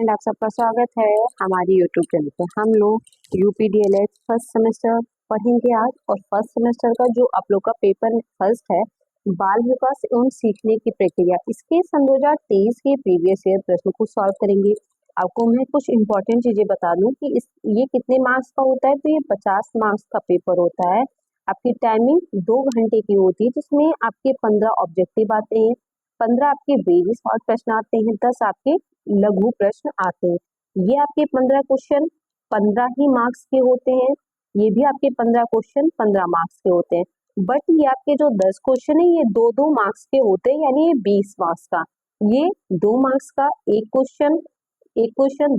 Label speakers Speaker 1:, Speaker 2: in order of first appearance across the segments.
Speaker 1: And आप सबका स्वागत है हमारी यूट्यूब चैनल पे। हम लोग यूपी डीएलएड फर्स्ट सेमेस्टर पढ़ेंगे आज, और फर्स्ट सेमेस्टर का जो आप लोग का पेपर फर्स्ट है, बाल विकास एवं सीखने की प्रक्रिया, इसके सन 2023 के प्रीवियस ईयर प्रश्न को सॉल्व करेंगे। आपको मैं कुछ इंपॉर्टेंट चीजें बता दूं कि ये कितने मार्क्स का होता है। तो ये 50 मार्क्स का पेपर होता है। आपकी टाइमिंग 2 घंटे की होती है, जिसमें आपके 15 ऑब्जेक्टिव आते हैं, 15 आपके वेरी शॉर्ट प्रश्न आते हैं, 10 आपके लघु प्रश्न आते हैं। ये आपके 15 क्वेश्चन 15 ही मार्क्स के होते हैं। ये भी आपके 15 क्वेश्चन 15 मार्क्स के होते हैं। बट ये आपके जो 10 क्वेश्चन है ये 2-2 मार्क्स के होते हैं, यानी ये 20 मार्क्स का, ये 2 मार्क्स का एक क्वेश्चन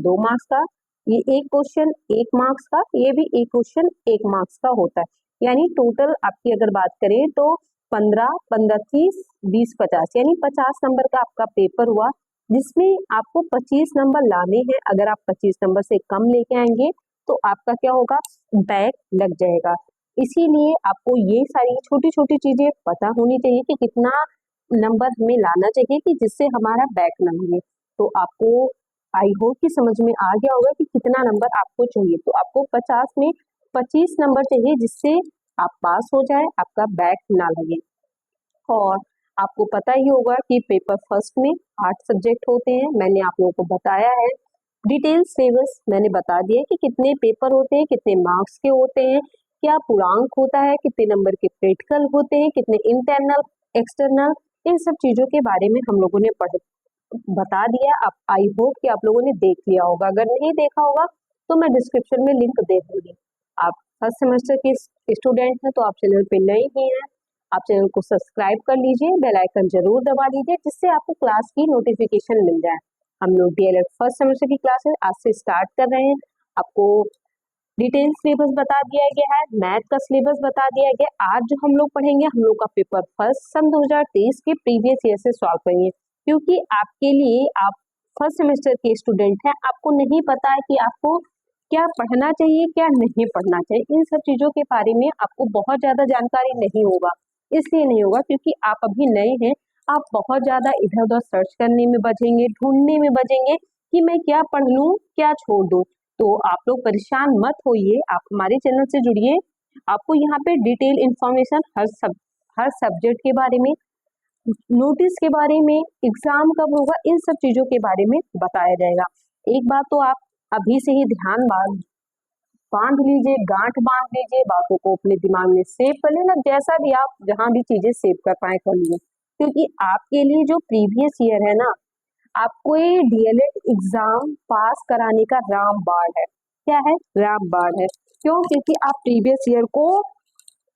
Speaker 1: 2 मार्क्स का, ये एक क्वेश्चन 1 मार्क्स का, ये भी एक क्वेश्चन 1 मार्क्स का होता है। यानी टोटल आपकी अगर बात करें तो 15 15 30 20 50, यानी 50 नंबर का आपका पेपर हुआ, जिसमें आपको 25 नंबर लाने हैं। अगर आप 25 नंबर से कम लेके आएंगे तो आपका क्या होगा, बैक लग जाएगा। इसीलिए आपको ये सारी छोटी छोटी चीजें पता होनी चाहिए कि कितना नंबर हमें लाना चाहिए कि जिससे हमारा बैक ना लगे। तो आपको आई होप कि समझ में आ गया होगा कि कितना नंबर आपको चाहिए। तो आपको 50 में 25 नंबर चाहिए, जिससे आप पास हो जाए, आपका बैक ना लगे। और आपको पता ही होगा कि पेपर फर्स्ट में 8 सब्जेक्ट होते हैं, मैंने आप लोगों को बताया है। डिटेल सिलेबस मैंने बता दिया कि कितने पेपर होते हैं, कितने मार्क्स के होते हैं, क्या पूर्णांक होता है, कितने नंबर के प्रैक्टिकल होते हैं, कितने इंटरनल एक्सटर्नल, इन सब चीजों के बारे में हम लोगों ने बता दिया। आप आई होप कि आप लोगों ने देख लिया होगा। अगर नहीं देखा होगा तो मैं डिस्क्रिप्शन में लिंक दे दूंगी। आप फर्स्ट सेमेस्टर के स्टूडेंट हैं तो आप चैनल पे नए ही हैं, आप चैनल को सब्सक्राइब कर लीजिए, बेल आइकन जरूर दबा दीजिए, जिससे आपको क्लास की नोटिफिकेशन मिल जाए। हम लोग डीएलएड फर्स्ट सेमेस्टर की क्लासेस आज से स्टार्ट कर रहे हैं। आपको डिटेल सिलेबस बता दिया गया है, मैथ का सिलेबस बता दिया गया। आज जो हम लोग पढ़ेंगे, हम लोग का पेपर फर्स्ट सन 2023 के प्रीवियस ईयर से सॉल्व करेंगे, क्योंकि आपके लिए, आप फर्स्ट सेमेस्टर के स्टूडेंट हैं, आपको नहीं पता है कि आपको क्या पढ़ना चाहिए, क्या नहीं पढ़ना चाहिए। इन सब चीजों के बारे में आपको बहुत ज्यादा जानकारी नहीं होगा। इसलिए नहीं होगा क्योंकि आप अभी नए हैं। आप बहुत ज्यादा इधर उधर सर्च करने में बचेंगे, ढूंढने में बचेंगे कि मैं क्या पढ़ लूं, क्या छोड़ दूं। तो आप लोग परेशान मत होइए, आप हमारे चैनल से जुड़िए। आपको यहाँ पे डिटेल इंफॉर्मेशन हर सब्जेक्ट के बारे में, नोटिस के बारे में, एग्जाम कब होगा, इन सब चीजों के बारे में बताया जाएगा। एक बात तो आप अभी से ही ध्यान बांध लीजिए, गांठ बांध लीजिए, बातों को अपने दिमाग में सेव कर लेना। जैसा भी आप जहां भी चीजें सेव कर पाए कर लीजिए, क्योंकि आपके लिए जो प्रीवियस ईयर है ना, आपको ये डीएलएड एग्जाम पास कराने का रामबाण है। क्या है? रामबाण है। क्यों? क्योंकि आप प्रीवियस ईयर को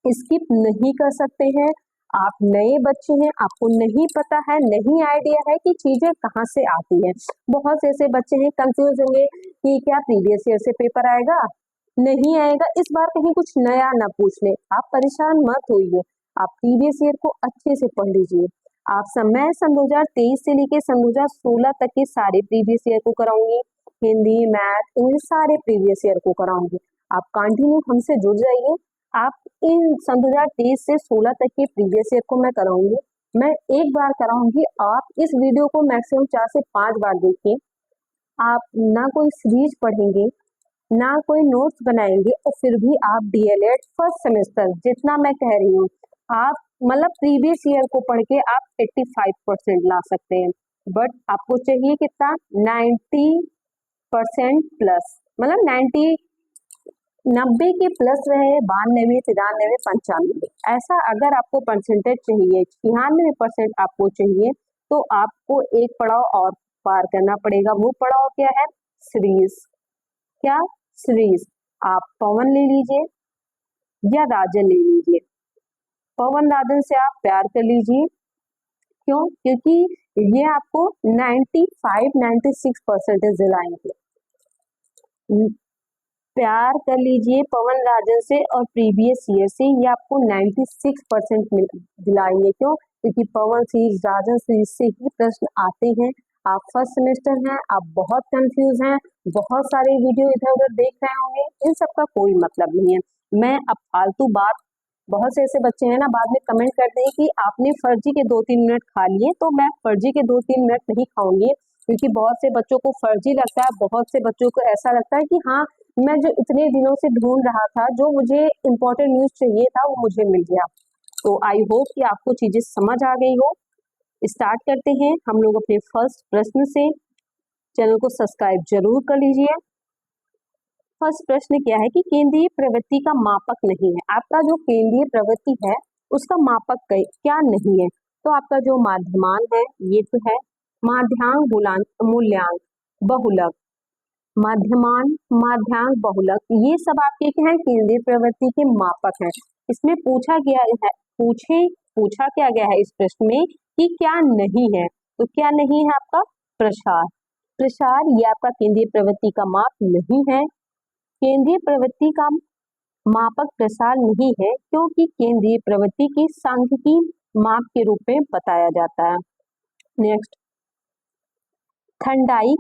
Speaker 1: स्किप नहीं कर सकते हैं। आप नए बच्चे हैं, आपको नहीं पता है, नहीं आइडिया है कि चीजें कहाँ से आती हैं। बहुत से ऐसे बच्चे हैं कंफ्यूज होंगे कि क्या प्रीवियस ईयर से पेपर आएगा, नहीं आएगा, इस बार कहीं कुछ नया ना पूछ ले। आप परेशान मत होइए, आप प्रीवियस ईयर को अच्छे से पढ़ लीजिए। आप मैं सन 2023 से लेके सन 2016 तक के सारे प्रीवियस ईयर को कराऊंगी, हिंदी, मैथ, इंग्लिश, सारे प्रीवियस ईयर को कराऊंगी। आप कंटिन्यू हमसे जुड़ जाइए। आप इन सन 2023 से 16 तक के प्रीवियस ईयर को मैं कराऊंगी, मैं एक बार कराऊंगी। आप इस वीडियो को मैक्सिमम 4 से 5 बार देखिए। आप ना कोई सीरीज पढ़ेंगे, ना कोई नोट्स बनाएंगे, और फिर भी आप डीएलएड फर्स्ट सेमेस्टर, जितना मैं कह रही हूँ, आप मतलब प्रीवियस ईयर को पढ़ के आप 85% ला सकते हैं। बट आपको चाहिए कितना? 90% प्लस, मतलब 90 के प्लस रहे, 92 93 95, ऐसा अगर आपको परसेंटेज चाहिए, 96% आपको चाहिए, तो आपको एक पड़ाव और पार करना पड़ेगा। वो पड़ाव क्या है? सीरीज। क्या? सीरीज। आप पवन ले लीजिए या राजन ले लीजिए, पवन राजन से आप प्यार कर लीजिए। क्यों? क्योंकि ये आपको 95-96% दिलाएंगे। प्यार कर लीजिए पवन राजन से, और प्रीवियस ईयर से ये आपको 96% दिलाएंगे। क्यों? क्योंकि पवन सीरीज, राजन सीरीज से ही प्रश्न आते हैं। आप फर्स्ट सेमेस्टर हैं, आप बहुत कंफ्यूज हैं, बहुत सारे वीडियो इधर उधर देख रहे होंगे, इन सब का कोई मतलब नहीं है। मैं अब फालतू बात, बहुत से ऐसे बच्चे हैं ना, बाद में कमेंट करते हैं कि आपने फर्जी के 2-3 मिनट खा लिए, तो मैं फर्जी के 2-3 मिनट नहीं खाऊंगी। क्योंकि बहुत से बच्चों को फर्जी लगता है, बहुत से बच्चों को ऐसा लगता है कि हाँ, मैं जो इतने दिनों से ढूंढ रहा था, जो मुझे इम्पोर्टेंट न्यूज चाहिए था, वो मुझे मिल गया। तो आई होप कि आपको चीजें समझ आ गई हो। स्टार्ट करते हैं हम लोग अपने फर्स्ट प्रश्न से। चैनल को सब्सक्राइब जरूर कर लीजिए। फर्स्ट प्रश्न क्या है कि केंद्रीय प्रवृत्ति का मापक नहीं है। आपका जो केंद्रीय प्रवृत्ति है उसका मापक क्या नहीं है? तो आपका जो माध्यमान है ये तो है माध्यांक, मूल्यांक, बहुलक। माध्यमान, माध्यांक, बहुलक, ये सब आपके क्या है? केंद्रीय प्रवृत्ति के मापक हैं। इसमें पूछा क्या गया है इस प्रश्न में कि क्या नहीं है? तो क्या नहीं है आपका? प्रसार। प्रसार ये आपका केंद्रीय प्रवृत्ति का माप नहीं है। केंद्रीय प्रवृत्ति का मापक प्रसार नहीं है क्योंकि केंद्रीय प्रवृत्ति की सांख्यिकी माप के रूप में बताया जाता है। नेक्स्ट, थर्नडाइक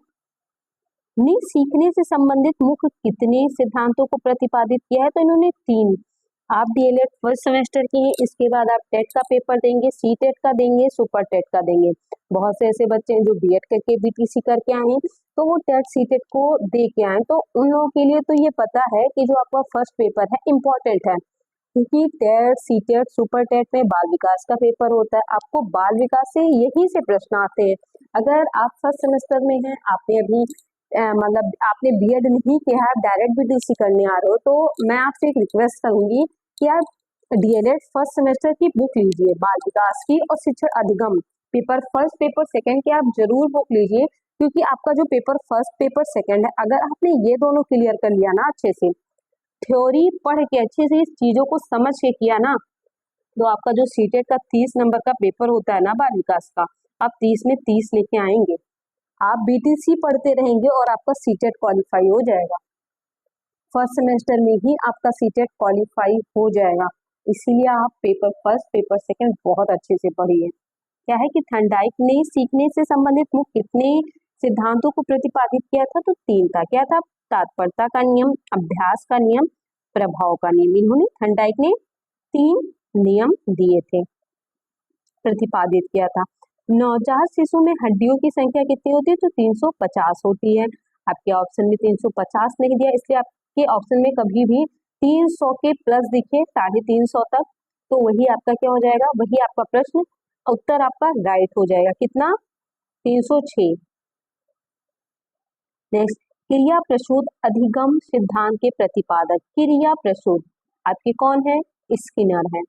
Speaker 1: ने सीखने से संबंधित मुख्य कितने सिद्धांतों को प्रतिपादित किया है? तो इन्होंने 3। आप डीएलएड फर्स्ट सेमेस्टर की हैं, इसके बाद आप टेट का पेपर देंगे, सी टेट का देंगे, सुपर टेट का देंगे। बहुत से ऐसे बच्चे हैं जो बीएड करके बीटीसी करके आए हैं, तो वो टेट सी टेट को दे के आए, तो उन लोगों के लिए तो ये पता है कि जो आपका फर्स्ट पेपर है इम्पोर्टेंट है, क्योंकि TET, C TET, super TET में बाल विकास का पेपर होता है। आपको बाल विकास से यहीं से प्रश्न आते हैं। अगर आप फर्स्ट सेमेस्टर में हैं, आपने अभी मतलब आपने बीएड नहीं किया है, डायरेक्ट बीटीसी करने आ रहे हो, तो मैं आपसे एक रिक्वेस्ट करूंगी कि आप डीएलएड फर्स्ट सेमेस्टर की बुक लीजिए, बाल विकास की और शिक्षण अधिगम पेपर फर्स्ट, पेपर सेकंड के आप जरूर बुक लीजिए, क्योंकि आपका जो पेपर फर्स्ट, पेपर सेकंड है, अगर आपने ये दोनों क्लियर कर लिया ना अच्छे से, थ्योरी पढ़ के अच्छे से इस चीजों को समझ के किया ना, तो आपका जो सीटेट का 30 नंबर का पेपर होता है ना बाल विकास का, आप 30 में 30 लेके आएंगे। आप बीटीसी पढ़ते रहेंगे और आपका सीटेट क्वालिफाई हो जाएगा। फर्स्ट सेमेस्टर में ही आपका सीटेट क्वालिफाई हो जाएगा। इसीलिए आप पेपर फर्स्ट, पेपर सेकंड बहुत अच्छे से पढ़िए। क्या है कि थर्नडाइक ने सीखने से संबंधित मुख्य कितने सिद्धांतों को प्रतिपादित किया था? तो 3 था। क्या था? तात्पर्यता का नियम, अभ्यास का नियम, प्रभाव का नियम। इन्होंने थर्नडाइक ने 3 नियम दिए थे, प्रतिपादित किया था। नवजात शिशु में हड्डियों की संख्या कितनी होती है? तो 350 होती है। आपके ऑप्शन में 350 नहीं दिया, इसलिए आपके ऑप्शन में कभी भी 300 के प्लस दिखे 350 तक, तो वही आपका क्या हो जाएगा? वही आपका प्रश्न उत्तर आपका राइट हो जाएगा। कितना? 306। नेक्स्ट, क्रिया प्रशोध अधिगम सिद्धांत के प्रतिपादक। क्रिया प्रशोध आपके कौन है? स्किनर है।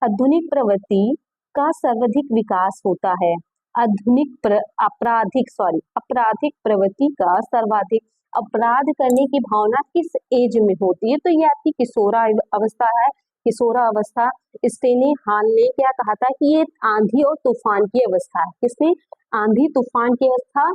Speaker 1: आधुनिक प्रवृत्ति का सर्वाधिक विकास होता है। आपराधिक प्रवृत्ति का सर्वाधिक अपराध करने की भावना किस एज में होती है? तो ये आपकी किशोरा अवस्था है। किशोरा अवस्था, स्टेनी हॉल ने क्या कहा था कि ये आंधी और तूफान की अवस्था है। किसने? आंधी तूफान की अवस्था।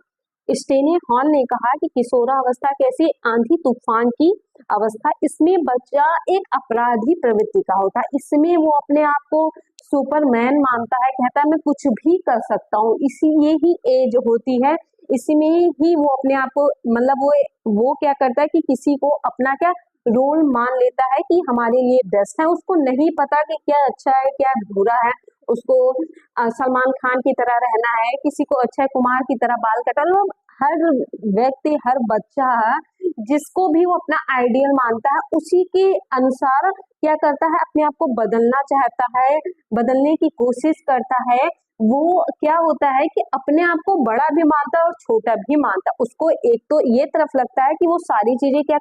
Speaker 1: स्टेनी हॉल ने कहा कि किशोरा अवस्था कैसी? आंधी तूफान की अवस्था। इसमें बच्चा एक अपराधी प्रवृत्ति का होता है। इसमें वो अपने आप को सुपरमैन मानता है, कहता है मैं कुछ भी कर सकता हूँ। इसी ये ही एज होती है, इसमें ही वो अपने आप को मतलब वो क्या करता है कि किसी को अपना क्या रोल मान लेता है कि हमारे लिए बेस्ट है। उसको नहीं पता कि क्या अच्छा है क्या बुरा है। उसको सलमान खान की तरह रहना है, किसी को अक्षय कुमार की तरह बाल कटाना। हर व्यक्ति, हर बच्चा जिसको भी वो अपना आइडियल मानता है, उसी के अनुसार क्या करता है? अपने आप को बदलना चाहता है, बदलने की कोशिश करता है। वो क्या होता है कि अपने आप को बड़ा भी मानता है और छोटा भी मानता है। उसको एक तो ये तरफ लगता है कि वो सारी चीजें क्या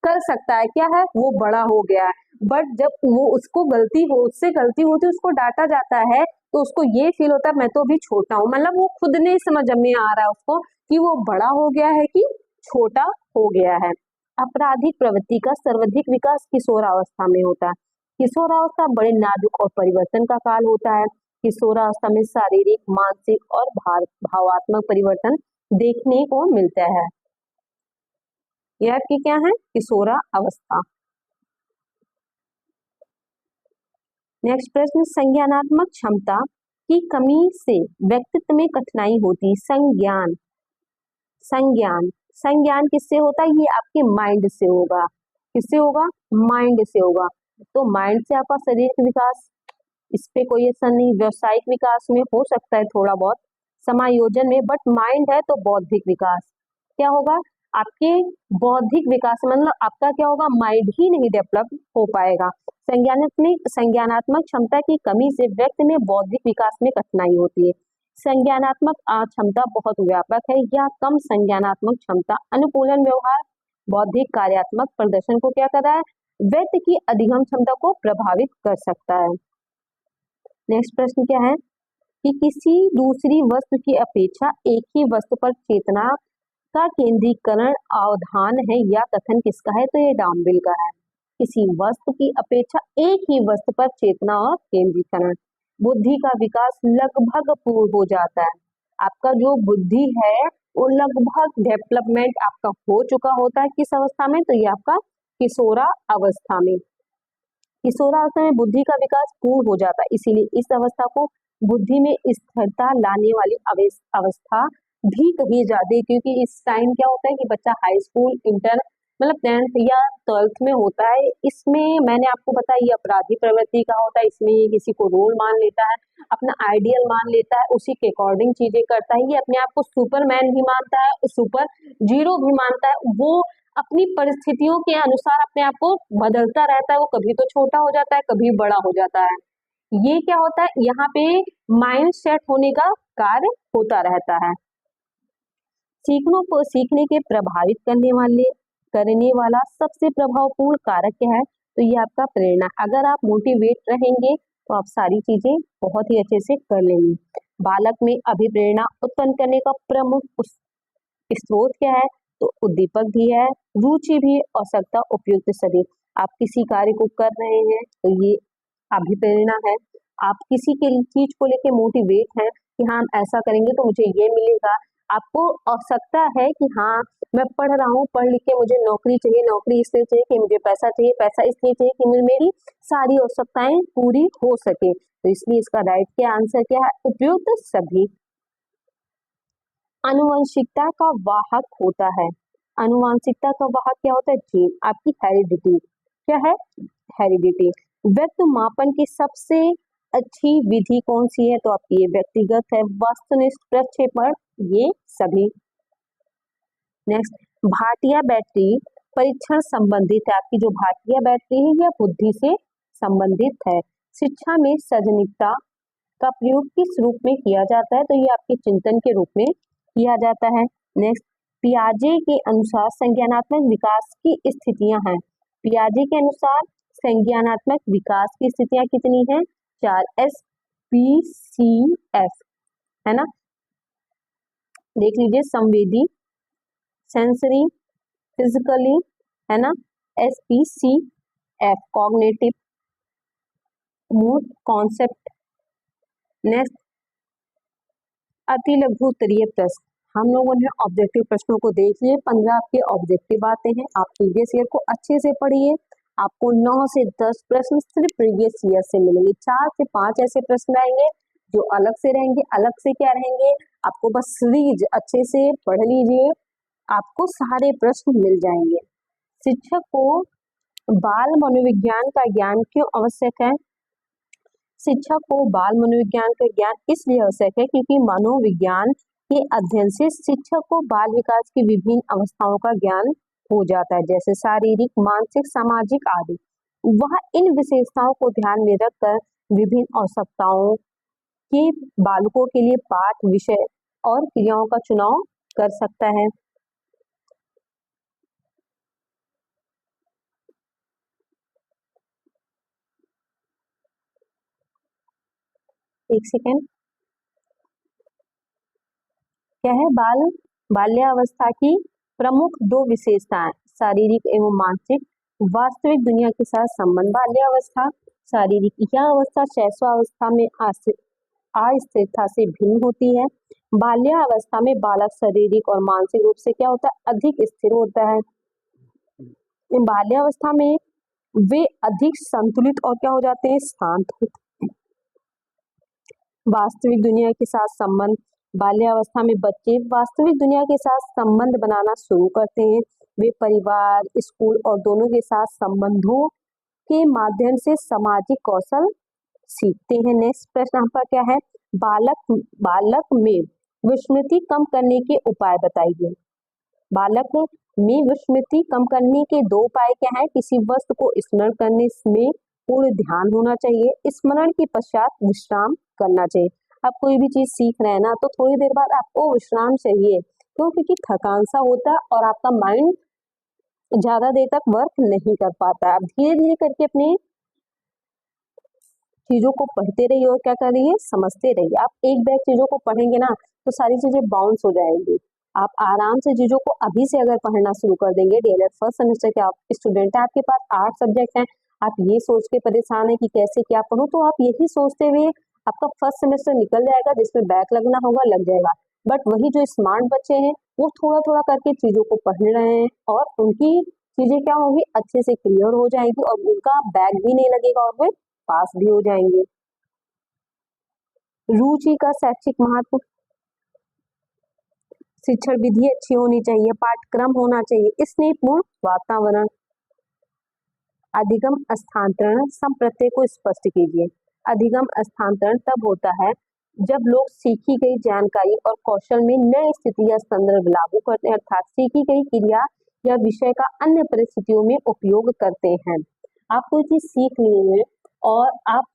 Speaker 1: कर सकता है, क्या है? वो बड़ा हो गया है। बट जब वो उसको उससे गलती होती है, उसको डांटा जाता है, तो उसको ये फील होता है मैं तो अभी छोटा हूँ। मतलब वो खुद नहीं समझ में आ रहा है उसको कि वो बड़ा हो गया है कि छोटा हो गया है। आपराधिक प्रवृत्ति का सर्वाधिक विकास किशोरावस्था में होता है। किशोरावस्था बड़े नाजुक और परिवर्तन का काल होता है। किशोरावस्था में शारीरिक, मानसिक और भावात्मक परिवर्तन देखने को मिलता है। यह आपकी क्या है? किशोरा अवस्था। नेक्स्ट प्रश्न, संज्ञानात्मक क्षमता की कमी से व्यक्तित्व में कठिनाई होती। संज्ञान संज्ञान किससे होता है? ये आपके माइंड से होगा। किससे होगा? माइंड से होगा। तो माइंड से आपका शारीरिक विकास, इस पे कोई ऐसा नहीं। व्यवसायिक विकास में हो सकता है थोड़ा बहुत, समायोजन में, बट माइंड है तो बौद्धिक विकास। क्या होगा? आपके बौद्धिक विकास मतलब आपका क्या होगा? माइंड ही नहीं डेवलप हो पाएगा। संज्ञानात्मक क्षमता की कमी से व्यक्ति में बौद्धिक विकास में कठिनाई होती है। संज्ञानात्मक क्षमता बहुत व्यापक है या कम संज्ञानात्मक क्षमता अनुकूलन व्यवहार बौद्धिक कार्यात्मक प्रदर्शन को क्या कर रहा है? व्यक्ति की अधिगम क्षमता को प्रभावित कर सकता है। नेक्स्ट प्रश्न क्या है कि किसी दूसरी वस्तु की अपेक्षा एक ही वस्तु पर चेतना का केंद्रीकरण अवधान है या कथन किसका है? तो ये डाम्बिल का है। किसी वस्तु की अपेक्षा एक ही वस्तु पर चेतना और केंद्रीकरण, बुद्धि का विकास लगभग पूर्ण हो जाता है। आपका जो बुद्धि है वो लगभग डेवलपमेंट आपका हो चुका होता है। किस अवस्था में? तो ये आपका किशोरा अवस्था में। किशोरावस्था में बुद्धि का विकास पूर्ण हो जाता है, इसीलिए इस अवस्था को बुद्धि में स्थिरता लाने वाली अवस्था भी कही जाती है, क्योंकि इस टाइम क्या होता है कि बच्चा हाई स्कूल, इंटर मतलब 10th या 12th में होता है। इसमें मैंने आपको बताया ये अपराधी प्रवृत्ति का होता है, इसमें ये किसी को रोल मान लेता है, अपना आइडियल मान लेता है, उसी के अकॉर्डिंग चीजें करता है। ये अपने आप को सुपरमैन भी मानता है, सुपर जीरो भी मानता है। वो अपनी परिस्थितियों के अनुसार अपने आप को बदलता रहता है। वो कभी तो छोटा हो जाता है, कभी बड़ा हो जाता है। ये क्या होता है? यहाँ पे माइंड सेट होने का कार्य होता रहता है। सीखने के प्रभावित करने वाला सबसे प्रभावपूर्ण कारक क्या है? तो ये आपका प्रेरणा। अगर आप मोटिवेट रहेंगे तो आप सारी चीजें बहुत ही अच्छे से कर लेंगे। बालक में अभिप्रेरणा उत्पन्न करने का प्रमुख स्रोत क्या है? तो उद्दीपक भी है, रुचि भी, आवश्यकता, उपयुक्त सभी। आप किसी कार्य को कर रहे हैं तो ये अभिप्रेरणा है। आप किसी के चीज को लेके मोटिवेट हैं कि हाँ हम ऐसा करेंगे तो मुझे ये मिलेगा। आपको आवश्यकता है कि हाँ मैं पढ़ रहा हूँ, पढ़ लिख के मुझे नौकरी चाहिए, नौकरी इसलिए चाहिए कि मुझे पैसा चाहिए, पैसा इसलिए चाहिए कि मेरी सारी आवश्यकताएं पूरी हो सके। तो इसलिए इसका राइट क्या आंसर क्या है? उपयुक्त सभी। आनुवंशिकता का वाहक होता है। आनुवंशिकता का वाहक क्या होता है? जीन, आपकी हेरिडिटी। क्या है? हेरिडिटी। व्यक्ति मापन की सबसे अच्छी विधि कौन सी है? तो आपकी ये व्यक्तिगत है। वस्तुनिष्ठ प्रक्षेपण, ये सभी। नेक्स्ट, भाटिया बैटरी परीक्षण संबंधित है। आपकी जो भाटिया बैटरी है यह बुद्धि से संबंधित है। शिक्षा में सृजनशीलता का प्रयोग किस रूप में किया जाता है? तो ये आपके चिंतन के रूप में किया जाता है। नेक्स्ट, पियाजे के अनुसार संज्ञानात्मक विकास की स्थितियां हैं। पियाजे के अनुसार संज्ञानात्मक विकास की स्थितियां कितनी हैं? 4 SPCF है ना। देख लीजिए, संवेदी, सेंसरी, फिजिकली है ना, SPCF, cognitive, mood, concept. Next, अति लघु उत्तरीय प्रश्न। हम लोगों ने ऑब्जेक्टिव प्रश्नों को देख लिए। 15 आपके ऑब्जेक्टिव आते हैं। आप प्रीवियस ईयर को अच्छे से पढ़िए। आपको 9 से 10 प्रश्न सिर्फ प्रीवियस ईयर से मिलेंगे। 4 से 5 ऐसे प्रश्न आएंगे जो अलग से रहेंगे। अलग से क्या रहेंगे? आपको बस सीरीज अच्छे से पढ़ लीजिए, आपको सारे प्रश्न मिल जाएंगे। शिक्षक को बाल मनोविज्ञान का ज्ञान क्यों आवश्यक है? शिक्षक को बाल मनोविज्ञान का ज्ञान इसलिए आवश्यक है क्योंकि मनोविज्ञान के अध्ययन से शिक्षक को बाल विकास की विभिन्न अवस्थाओं का ज्ञान हो जाता है, जैसे शारीरिक, मानसिक, सामाजिक आदि। वह इन विशेषताओं को ध्यान में रखकर विभिन्न आवश्यकताओं के बालकों के लिए पाठ, विषय और क्रियाओं का चुनाव कर सकता है। एक सेकेंड, क्या है? बाल्यावस्था की प्रमुख 2 विशेषताएं, शारीरिक एवं मानसिक, वास्तविक दुनिया के साथ संबंध। बाल्यावस्था शारीरिक, यह अवस्था शैशवावस्था में अस्थिरता से भिन्न होती है। बाल्यावस्था में बालक शारीरिक और मानसिक रूप से क्या होता है? अधिक स्थिर होता है। बाल्यावस्था में वे अधिक संतुलित और क्या हो जाते हैं? शांत होते हैं। वास्तविक दुनिया के साथ संबंध, बाल्यावस्था में बच्चे वास्तविक दुनिया के साथ संबंध बनाना शुरू करते हैं। वे परिवार, स्कूल और दोनों के साथ संबंधों के माध्यम से सामाजिक कौशल सीखते हैं। नेक्स्ट प्रश्न आपका क्या है? बालक में विस्मृति कम करने के उपाय बताइए। बालक में विस्मृति कम करने के दो उपाय क्या है? किसी वस्तु को स्मरण करने में पूर्ण ध्यान होना चाहिए, स्मरण के पश्चात विश्राम करना चाहिए। आप कोई भी चीज सीख रहे हैं ना, तो थोड़ी देर बाद आपको विश्राम चाहिए, क्यों? क्योंकि थकान सा होता है और आपका माइंड ज्यादा देर तक वर्क नहीं कर पाता है। आप धीरे धीरे करके अपने चीजों को पढ़ते रहिए और क्या करिए? समझते रहिए। आप एक बैग चीजों को पढ़ेंगे ना, तो सारी चीजें बाउंस हो जाएंगी। आप आराम से चीजों को अभी से अगर पढ़ना शुरू कर देंगे, डीएलएड फर्स्ट सेमेस्टर के आप स्टूडेंट हैं, आपके पास 8 सब्जेक्ट हैं, आप ये सोच के परेशान है कि कैसे क्या पढ़ूं, तो आप यही सोचते हुए आपका फर्स्ट सेमेस्टर निकल जाएगा, जिसमें बैक लगना होगा लग जाएगा। बट वही जो स्मार्ट बच्चे हैं, वो थोड़ा थोड़ा करके चीजों को पढ़ रहे हैं और उनकी चीजें क्या होगी? अच्छे से क्लियर हो जाएगी और उनका बैक भी नहीं लगेगा और वे पास भी हो जाएंगे। रुचि का शैक्षिक महत्व। शिक्षण विधि अच्छी होनी चाहिए, पाठ्यक्रम होना चाहिए, स्नेहपूर्ण वातावरण। अधिगम स्थानांतरण संप्रत्यय को स्पष्ट कीजिए। अधिगम स्थानांतरण तब होता है जब लोग सीखी गई जानकारी और कौशल में नई स्थिति या संदर्भ लागू करते हैं, अर्थात सीखी गई क्रिया या विषय का अन्य परिस्थितियों में उपयोग करते हैं। आप कोई चीज सीख लिए हैं और आप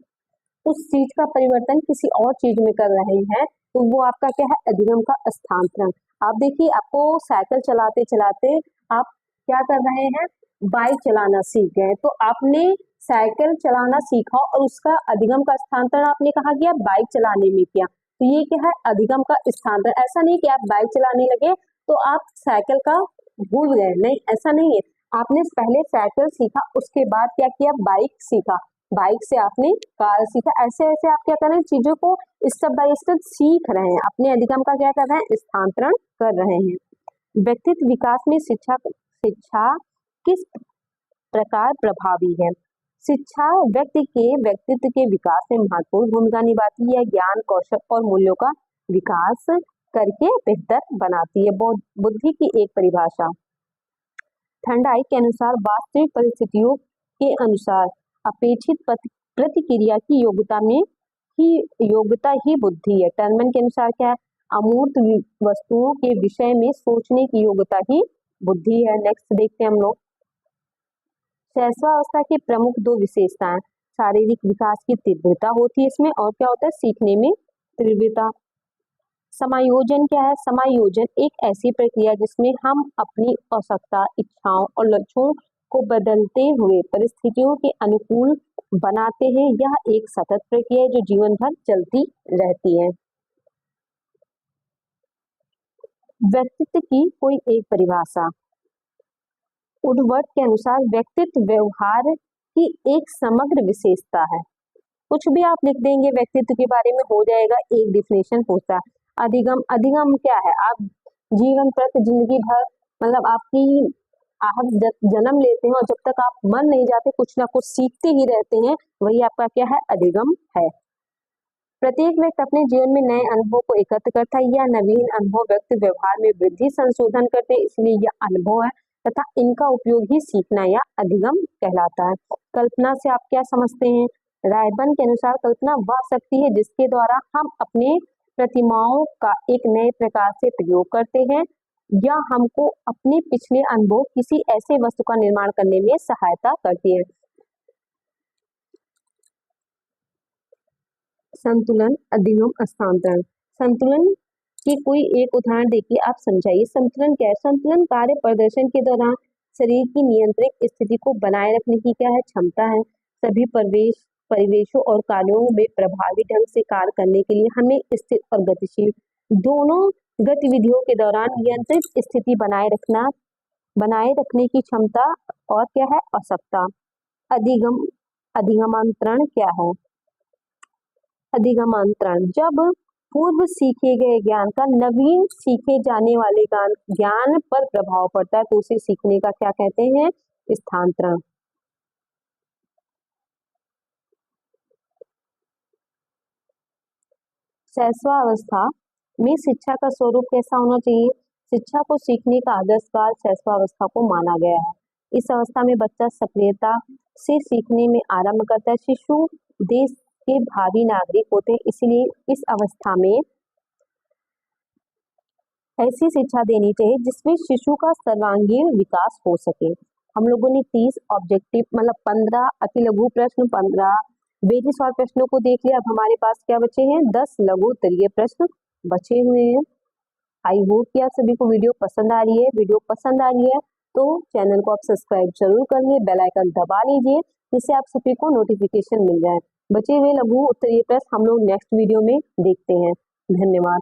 Speaker 1: उस चीज का परिवर्तन किसी और चीज में कर रहे हैं, तो वो आपका क्या है? अधिगम का स्थानांतरण। आप देखिए, आपको साइकिल चलाते चलाते आप क्या कर रहे हैं? बाइक चलाना सीख गए, तो आपने साइकिल चलाना सीखा और उसका अधिगम का स्थानांतरण आपने कहा किया? बाइक चलाने में किया। तो ये क्या है? अधिगम का स्थानांतरण। ऐसा नहीं कि आप बाइक चलाने लगे तो आप साइकिल का भूल गए, नहीं, ऐसा नहीं है। आपने पहले साइकिल सीखा, उसके बाद क्या किया? बाइक सीखा, बाइक से आपने कार सीखा। ऐसे ऐसे आप क्या कर रहे हैं? चीजों को स्टेप बाय स्टेप सीख रहे हैं, अपने अधिगम का क्या कर रहे हैं? स्थानांतरण कर रहे हैं। व्यक्तित्व विकास में शिक्षा शिक्षा किस प्रकार प्रभावी है? शिक्षा व्यक्ति के व्यक्तित्व के विकास में महत्वपूर्ण भूमिका निभाती है। ज्ञान, कौशल और मूल्यों का विकास करके बेहतर बनाती है। बुद्धि की एक परिभाषा। ठंडाई के अनुसार वास्तविक परिस्थितियों के अनुसार अपेक्षित प्रतिक्रिया की योग्यता ही बुद्धि है। टर्मन के अनुसार क्या है? अमूर्त वस्तुओं के विषय में सोचने की योग्यता ही बुद्धि है। नेक्स्ट देखते हैं हम लोग। शैशवावस्था की प्रमुख दो विशेषताएं। शारीरिक विकास की तीव्रता होती है इसमें, और क्या होता है? सीखने में तीव्रता। समायोजन क्या है? समायोजन एक ऐसी प्रक्रिया जिसमें हम अपनी आवश्यकता, इच्छाओं और लक्ष्यों को बदलते हुए परिस्थितियों के अनुकूल बनाते हैं। यह एक सतत प्रक्रिया है जो जीवन भर चलती रहती है। व्यक्तित्व की कोई एक परिभाषा। वुडवर्ड के अनुसार व्यक्तित्व व्यवहार की एक समग्र विशेषता है। कुछ भी आप लिख देंगे व्यक्तित्व के बारे में, हो जाएगा, एक डिफिनेशन पूछता है। अधिगम। अधिगम क्या है? आप जीवन प्रति जिंदगी भर, मतलब आपकी आप जन्म लेते हैं और जब तक आप मर नहीं जाते कुछ ना कुछ सीखते ही रहते हैं, वही आपका क्या है? अधिगम है। प्रत्येक व्यक्ति अपने जीवन में नए अनुभव को एकत्र करता है। यह नवीन अनुभव व्यक्ति व्यवहार में वृद्धि संशोधन करते हैं, इसलिए यह अनुभव है तथा इनका उपयोग ही सीखना या अधिगम कहलाता है। कल्पना से आप क्या समझते हैं? रायबन के अनुसार कल्पना वह शक्ति है जिसके द्वारा हम अपने प्रतिमाओं का एक नए प्रकार से प्रयोग करते हैं या हमको अपने पिछले अनुभव किसी ऐसे वस्तु का निर्माण करने में सहायता करती है। संतुलन, अधिगम, हस्तांतरण। संतुलन की कोई एक उदाहरण देखिए, आप समझाइए संतुलन क्या है? संतुलन कार्य प्रदर्शन के दौरान शरीर की नियंत्रित स्थिति को बनाए रखने की क्या है? क्षमता है। सभी परिवेशों और कार्यों में प्रभावी ढंग से कार्य करने के लिए हमें स्थिर और गतिशील दोनों गतिविधियों के दौरान नियंत्रित स्थिति बनाए रखने की क्षमता और क्या है? आवश्यकता। अधिगम अधिगमांतरण क्या है? अधिगमांतरण जब पूर्व सीखे गए ज्ञान का नवीन सीखे जाने वाले ज्ञान पर प्रभाव पड़ता है, तो उसे सीखने का क्या कहते हैं? स्थानांतरण। शैशवावस्था में शिक्षा का स्वरूप कैसा होना चाहिए? शिक्षा को सीखने का आदर्श काल शैशवावस्था को माना गया है। इस अवस्था में बच्चा सक्रियता से सीखने में आरंभ करता है। शिशु देश के भावी नागरिक होते हैं, इसलिए इस अवस्था में ऐसी शिक्षा देनी चाहिए जिसमें शिशु का सर्वांगीण विकास हो सके। हम लोगों ने 30 ऑब्जेक्टिव मतलब 15 अति लघु प्रश्न, 15 बेसिक शॉर्ट प्रश्नों को देख लिया। अब हमारे पास क्या बचे हैं? 10 लघु उत्तरीय प्रश्न बचे हुए हैं। आई होप कि आप सभी को वीडियो पसंद आ रही है। वीडियो पसंद आ रही है तो चैनल को आप सब्सक्राइब जरूर कर लीजिए, बेल आइकन दबा लीजिए जिससे आप सभी को नोटिफिकेशन मिल जाए। बचे हुए लघु उत्तरीय प्रश्न हम लोग नेक्स्ट वीडियो में देखते हैं। धन्यवाद।